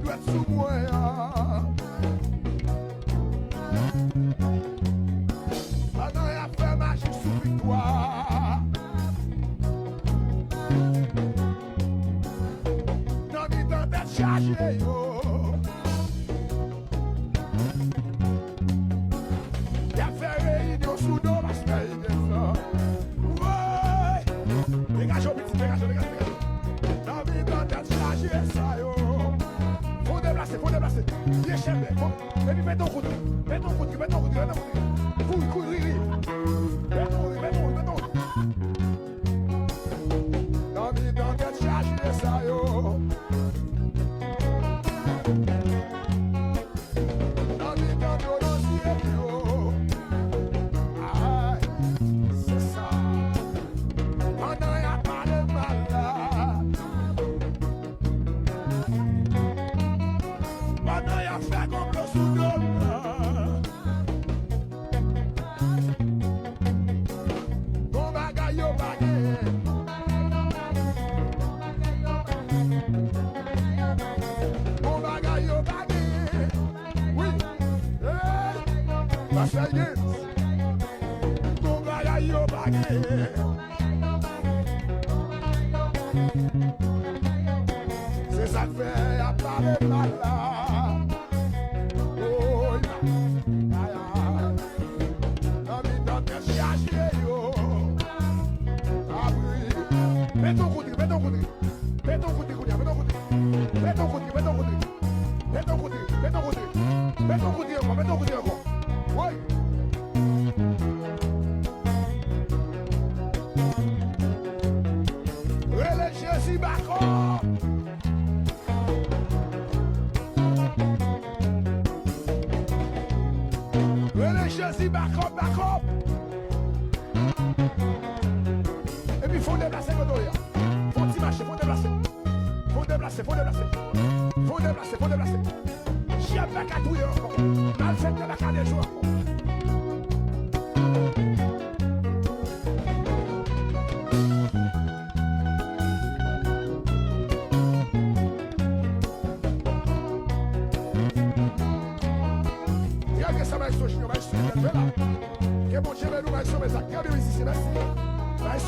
doit être sous moi. Pendant il a fait magique sous victoire. Non, il tente d'être chargé, yo. Il a fait réunion sous nos masques, il est ça. Ouais! Dégage, petit, dégage. Non, il tente d'être chargé, ça, yo. Faut déplacer. Viens chez moi. Et puis mets ton coup. Couille. Mets ton coup. Non, il tente d'être chargé, ça, yo. Non, il tente de dossier, yo. Ah, c'est ça. Pendant il a pas de mal là. Pendant il a fait comme le sous-nom là. Bon bagaille yo bagaille. Bon bagaille yo bagaille. Oui. Parce que bon bagaille yo bagaille. C'est ça que fait à parler mal là. Oh, non, mais dans tes chargé, yo. Ah oui. Mets ton côté. Mets ton côté, encore. Oui. Relâchez si backup. Relâchez si backup. Et puis faut déplacer le dos. Faut t'y marcher, faut déplacer. Chien pas qu'à tout encore. Mal fait de la carte des jours. Regardez ça, maïs, chien, maïs, là. Que bon Dieu, nous, maïs, mais ça, regardez ici, merci. Maïs,